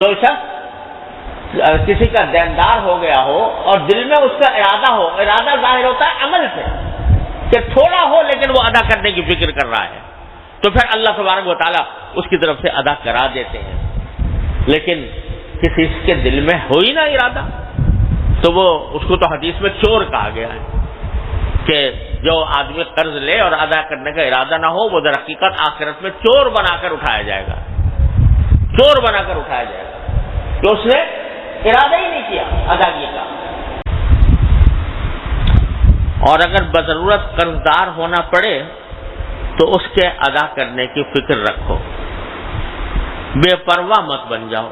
جو شخص کسی کا دیندار ہو گیا ہو اور دل میں اس کا ارادہ ہو، ارادہ ظاہر ہوتا ہے عمل سے کہ تھوڑا ہو لیکن وہ ادا کرنے کی فکر کر رہا ہے، تو پھر اللہ تبارک و تعالیٰ اس کی طرف سے ادا کرا دیتے ہیں۔ لیکن کسی کے دل میں ہو ہی نہ ارادہ، تو وہ اس کو تو حدیث میں چور کہا گیا ہے کہ جو آدمی قرض لے اور ادا کرنے کا ارادہ نہ ہو وہ در حقیقت آخرت میں چور بنا کر اٹھایا جائے گا، چور بنا کر اٹھایا جائے گا کہ اس نے ارادہ ہی نہیں کیا ادائیگی کا۔ اور اگر بضرورت قرض دار ہونا پڑے تو اس کے ادا کرنے کی فکر رکھو، بے پرواہ مت بن جاؤ۔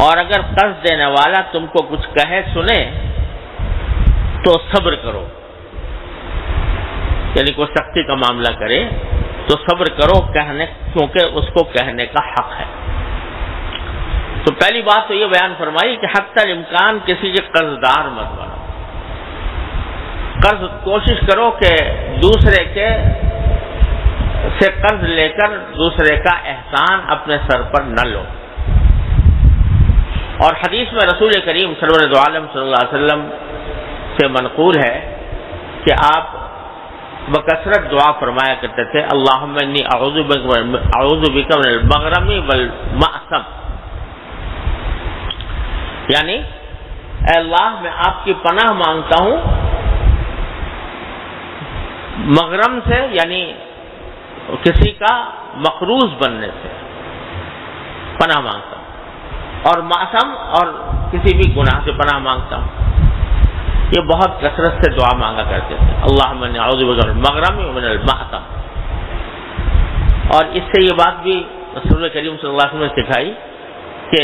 اور اگر قرض دینے والا تم کو کچھ کہے سنے تو صبر کرو، یعنی کوئی سختی کا معاملہ کرے تو صبر کرو، کیونکہ اس کو کہنے کا حق ہے۔ تو پہلی بات تو یہ بیان فرمائی کہ حتی الامکان کسی کے قرض دار مت بنو۔ قرض کوشش کرو کہ دوسرے کے سے قرض لے کر دوسرے کا احسان اپنے سر پر نہ لو۔ اور حدیث میں رسول کریم سرور دو عالم صلی اللہ علیہ وسلم سے منقول ہے کہ آپ بکثرت دعا فرمایا کرتے تھے، اللہم انی اعوذ بک من المغرم والمأثم، یعنی اے اللہ میں آپ کی پناہ مانگتا ہوں مغرم سے، یعنی کسی کا مقروض بننے سے پناہ مانگتا ہوں، اور معصم اور کسی بھی گناہ سے پناہ مانگتا ہوں۔ یہ بہت کثرت سے دعا مانگا کرتے تھے، اللہم انی اعوذ بک من المغرم ومن المأثم۔ اور اس سے یہ بات بھی رسول کریم صلی اللہ علیہ وسلم نے سکھائی کہ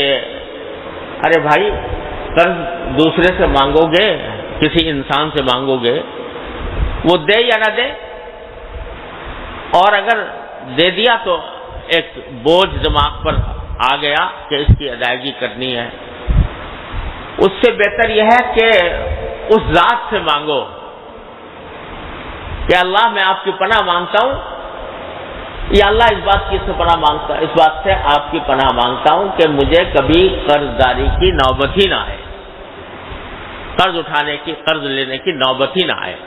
ارے بھائی قرض دوسرے سے مانگو گے، کسی انسان سے مانگو گے، وہ دے یا نہ دے، اور اگر دے دیا تو ایک بوجھ دماغ پر آ گیا کہ اس کی ادائیگی کرنی ہے، اس سے بہتر یہ ہے کہ اس ذات سے مانگو کہ اللہ میں آپ کی پناہ مانگتا ہوں، یا اللہ اس بات کی پناہ مانگتا، اس بات سے آپ کی پناہ مانگتا ہوں کہ مجھے کبھی قرض داری کی نوبت ہی نہ آئے، قرض اٹھانے کی، قرض لینے کی نوبت ہی نہ آئے۔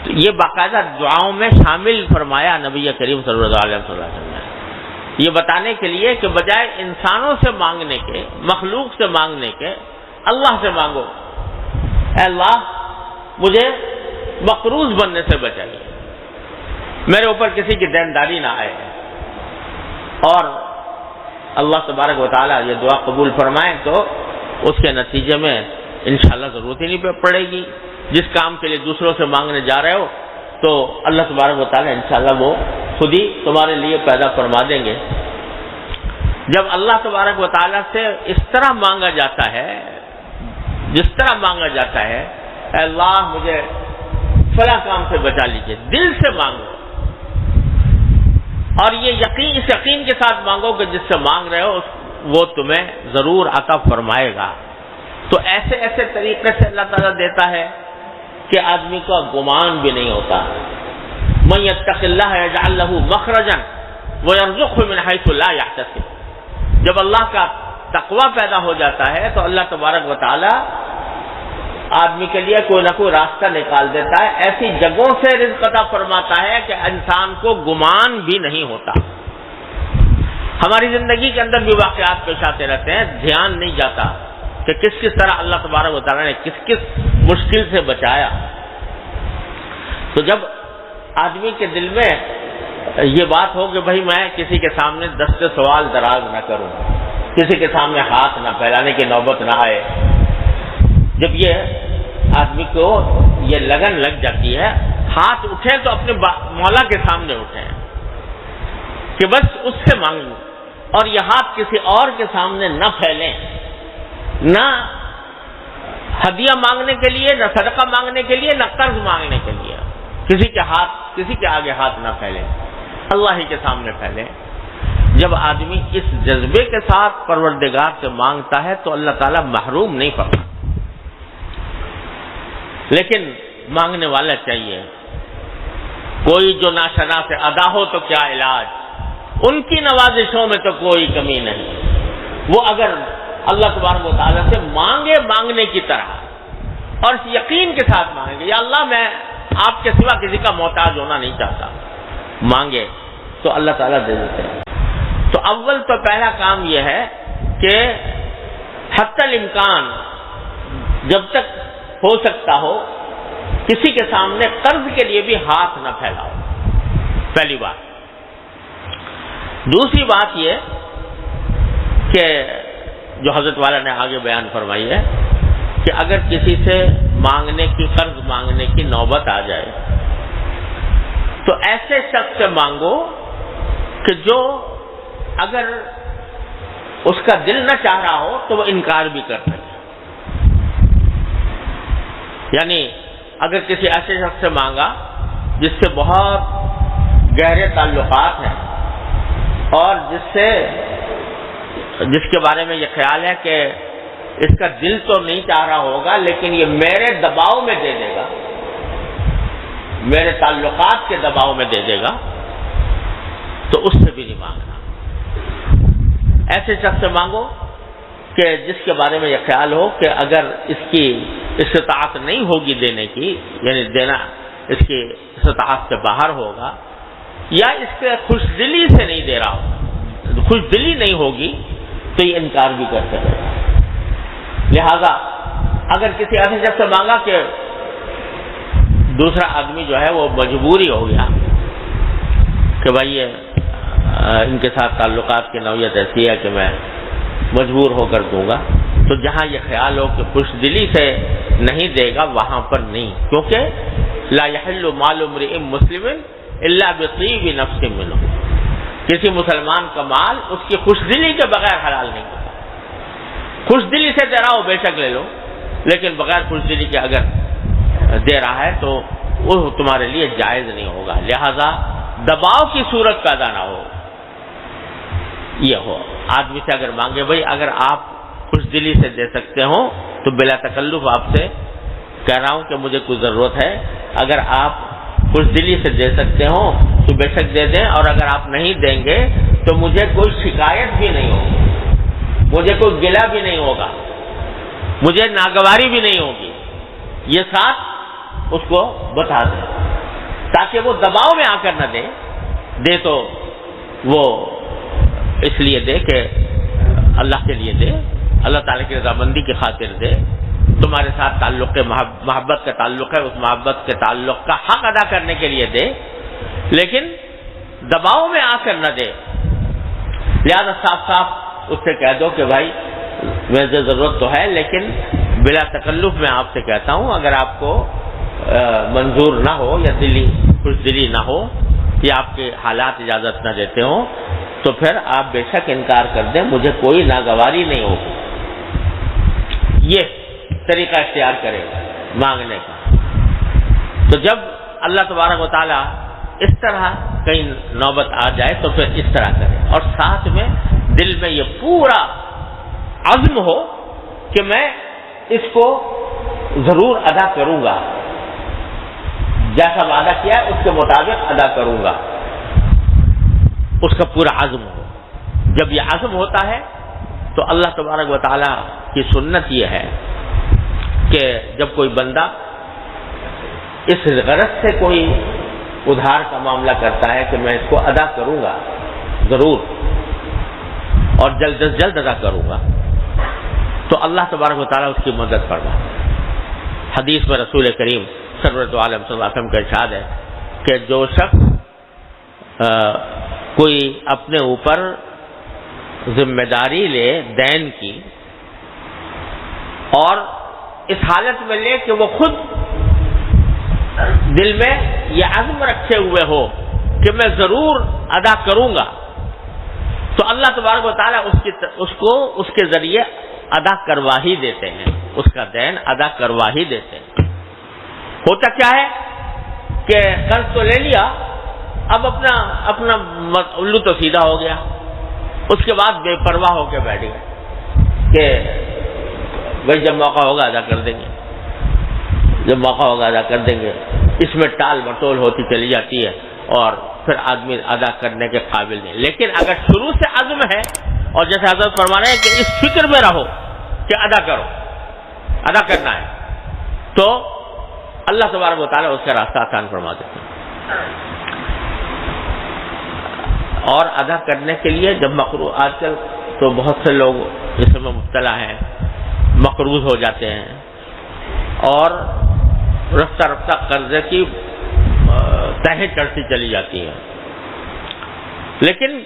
تو یہ باقاعدہ دعاؤں میں شامل فرمایا نبی کریم صلی اللہ علیہ وسلم نے، یہ بتانے کے لیے کہ بجائے انسانوں سے مانگنے کے، مخلوق سے مانگنے کے، اللہ سے مانگو، اے اللہ مجھے مقروض بننے سے بچائیے، میرے اوپر کسی کی دینداری نہ آئے، اور اللہ تبارک و تعالیٰ یہ دعا قبول فرمائے تو اس کے نتیجے میں انشاءاللہ ضرورت ہی نہیں پڑے گی۔ جس کام کے لیے دوسروں سے مانگنے جا رہے ہو تو اللہ تبارک و تعالیٰ انشاءاللہ وہ خود ہی تمہارے لیے پیدا فرما دیں گے۔ جب اللہ تبارک و تعالیٰ سے اس طرح مانگا جاتا ہے، جس طرح مانگا جاتا ہے، اے اللہ مجھے فلاں کام سے بچا لیجیے، دل سے مانگو، اور یہ یقین، اس یقین کے ساتھ مانگو کہ جس سے مانگ رہے ہو وہ تمہیں ضرور عطا فرمائے گا۔ تو ایسے ایسے طریقے سے اللہ تعالیٰ دیتا ہے کہ آدمی کا گمان بھی نہیں ہوتا۔ من یتق اللہ یجعل لہ مخرجا ویرزقہ من حیث لا یحتسب، جب اللہ کا تقوی پیدا ہو جاتا ہے تو اللہ تبارک و تعالیٰ آدمی کے لیے کوئی نہ کوئی راستہ نکال دیتا ہے، ایسی جگہوں سے رزق عطا فرماتا ہے کہ انسان کو گمان بھی نہیں ہوتا۔ ہماری زندگی کے اندر بھی واقعات پیش آتے رہتے ہیں، دھیان نہیں جاتا کہ کس کس طرح اللہ تبارک و تعالیٰ نے کس کس مشکل سے بچایا۔ تو جب آدمی کے دل میں یہ بات ہو کہ بھائی میں کسی کے سامنے دست سوال دراز نہ کروں، کسی کے سامنے ہاتھ نہ پھیلانے کی نوبت نہ آئے، جب یہ آدمی کو یہ لگن لگ جاتی ہے، ہاتھ اٹھیں تو اپنے مولا کے سامنے اٹھیں کہ بس اس سے مانگوں، اور یہ ہاتھ کسی اور کے سامنے نہ پھیلیں، نہ ہدیہ مانگنے کے لیے، نہ صدقہ مانگنے کے لیے، نہ قرض مانگنے کے لیے، کسی کے آگے ہاتھ نہ پھیلیں، اللہ ہی کے سامنے پھیلیں۔ جب آدمی اس جذبے کے ساتھ پروردگار سے مانگتا ہے تو اللہ تعالیٰ محروم نہیں پڑتا، لیکن مانگنے والا چاہیے۔ کوئی جو ناشنا سے ادا ہو تو کیا علاج، ان کی نوازشوں میں تو کوئی کمی نہیں. وہ اگر اللہ تبارک و تعالیٰ سے مانگے مانگنے کی طرح اور یقین کے ساتھ مانگے, یا اللہ میں آپ کے سوا کسی کا محتاج ہونا نہیں چاہتا, مانگے تو اللہ تعالیٰ دے دیتے ہیں. تو اول تو پہلا کام یہ ہے کہ حتی الامکان جب تک ہو سکتا ہو کسی کے سامنے قرض کے لیے بھی ہاتھ نہ پھیلاؤ, پہلی بات. دوسری بات یہ کہ جو حضرت والا نے آگے بیان فرمائی ہے کہ اگر کسی سے مانگنے کی, قرض مانگنے کی نوبت آ جائے تو ایسے شخص سے مانگو کہ جو اگر اس کا دل نہ چاہ رہا ہو تو وہ انکار بھی کر سکے. یعنی اگر کسی ایسے شخص سے مانگا جس سے بہت گہرے تعلقات ہیں اور جس کے بارے میں یہ خیال ہے کہ اس کا دل تو نہیں چاہ رہا ہوگا لیکن یہ میرے دباؤ میں دے دے گا, میرے تعلقات کے دباؤ میں دے دے گا, تو اس سے بھی نہیں مانگنا. ایسے شخص سے مانگو کہ جس کے بارے میں یہ خیال ہو کہ اگر اس کی استطاعت نہیں ہوگی دینے کی, یعنی دینا اس کی استطاعت سے باہر ہوگا, یا اس کے خوش دلی سے نہیں دے رہا ہو, خوش دلی نہیں ہوگی تو یہ انکار بھی کر سکے گا. لہذا اگر کسی ایسے شخص سے مانگا کہ دوسرا آدمی جو ہے وہ مجبوری ہو گیا کہ بھائی ان کے ساتھ تعلقات کی نوعیت ایسی ہے کہ میں مجبور ہو کر دوں گا, تو جہاں یہ خیال ہو کہ خوش دلی سے نہیں دے گا وہاں پر نہیں, کیونکہ لا يحل مال امرئ مسلم الا بطیب نفس منہ, کسی مسلمان کا مال اس کی خوش دلی کے بغیر حلال نہیں ہوتا. خوش دلی سے دے رہا ہو بے شک لے لو, لیکن بغیر خوش دلی کے اگر دے رہا ہے تو وہ تمہارے لیے جائز نہیں ہوگا. لہذا دباؤ کی صورت پیدا نہ ہو. یہ ہو آدمی سے اگر مانگے بھائی اگر آپ خوش دلی سے دے سکتے ہو تو بلا تکلف آپ سے کہہ رہا ہوں کہ مجھے کوئی ضرورت ہے, اگر آپ خوش دلی سے دے سکتے ہو تو بے شک دے دیں, اور اگر آپ نہیں دیں گے تو مجھے کوئی شکایت بھی نہیں ہوگی, مجھے کوئی گلہ بھی نہیں ہوگا, مجھے ناگواری بھی نہیں ہوگی. یہ ساتھ اس کو بتا دیں تاکہ وہ دباؤ میں آ کر نہ دے تو وہ اس لیے دے کہ اللہ کے لیے دے, اللہ تعالیٰ کی رضامندی کی خاطر دے, تمہارے ساتھ تعلق محبت کا تعلق ہے, اس محبت کے تعلق کا حق ادا کرنے کے لیے دے, لیکن دباؤ میں آ کر نہ دے. لہذا صاف صاف اس سے کہہ دو کہ بھائی مجھے ضرورت تو ہے لیکن بلا تکلف میں آپ سے کہتا ہوں اگر آپ کو منظور نہ ہو یا خوش دلی نہ ہو یا آپ کے حالات اجازت نہ دیتے ہوں تو پھر آپ بے شک انکار کر دیں, مجھے کوئی ناگواری نہیں ہوگی. یہ طریقہ اختیار کرے مانگنے کا. تو جب اللہ تبارک و تعالیٰ اس طرح کہیں نوبت آ جائے تو پھر اس طرح کرے, اور ساتھ میں دل میں یہ پورا عزم ہو کہ میں اس کو ضرور ادا کروں گا, جیسا وعدہ کیا ہے اس کے مطابق ادا کروں گا, اس کا پورا عزم ہو. جب یہ عزم ہوتا ہے تو اللہ تبارک و تعالیٰ کی سنت یہ ہے کہ جب کوئی بندہ اس غرض سے کوئی ادھار کا معاملہ کرتا ہے کہ میں اس کو ادا کروں گا ضرور اور جلد از جلد ادا کروں گا, تو اللہ تبارک و تعالیٰ اس کی مدد فرما. حدیث میں رسول کریم سرورت عالم صلی اللہ علیہ وسلم کا ارشاد ہے کہ جو شخص کوئی اپنے اوپر ذمہ داری لے دین کی اور اس حالت میں لے کہ وہ خود دل میں یہ عزم رکھے ہوئے ہو کہ میں ضرور ادا کروں گا, تو اللہ تبارک و تعالیٰ اس کو اس کے ذریعے ادا کروا ہی دیتے ہیں, اس کا دین ادا کروا ہی دیتے ہیں. ہوتا کیا ہے کہ قرض تو لے لیا, اب اپنا الو تو سیدھا ہو گیا, اس کے بعد بے پرواہ ہو کے بیٹھ گئے کہ بھائی جب موقع ہوگا ادا کر دیں گے, جب موقع ہوگا ادا کر دیں گے. اس میں ٹال مٹول ہوتی چلی جاتی ہے اور پھر آدمی ادا کرنے کے قابل نہیں. لیکن اگر شروع سے عزم ہے اور جیسے حضرت فرما رہے ہیں کہ اس فکر میں رہو کہ ادا کرو، ادا کرنا ہے، تو اللہ تبارک و تعالیٰ اس کا راستہ آسان فرما دیتے ہیں. اور ادا کرنے کے لیے جب آج کل تو بہت سے لوگ اس میں مبتلا ہیں، مقروض ہو جاتے ہیں اور رفتہ رفتہ قرضے کی تہیں چڑھتی چلی جاتی ہیں. لیکن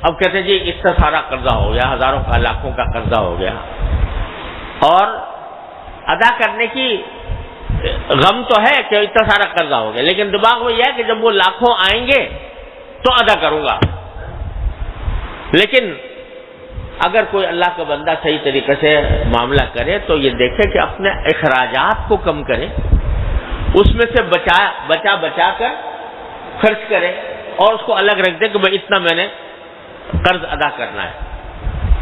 اب کہتے ہیں جی اتنا سارا قرضہ ہو گیا، ہزاروں کا لاکھوں کا قرضہ ہو گیا، اور ادا کرنے کی غم تو ہے کہ اتنا سارا قرضہ ہو گیا، لیکن دماغ میں یہ ہے کہ جب وہ لاکھوں آئیں گے تو ادا کروں گا. لیکن اگر کوئی اللہ کا بندہ صحیح طریقے سے معاملہ کرے تو یہ دیکھے کہ اپنے اخراجات کو کم کرے، اس میں سے بچا کر خرچ کرے، اور اس کو الگ رکھ دے کہ بھائی اتنا میں نے قرض ادا کرنا ہے.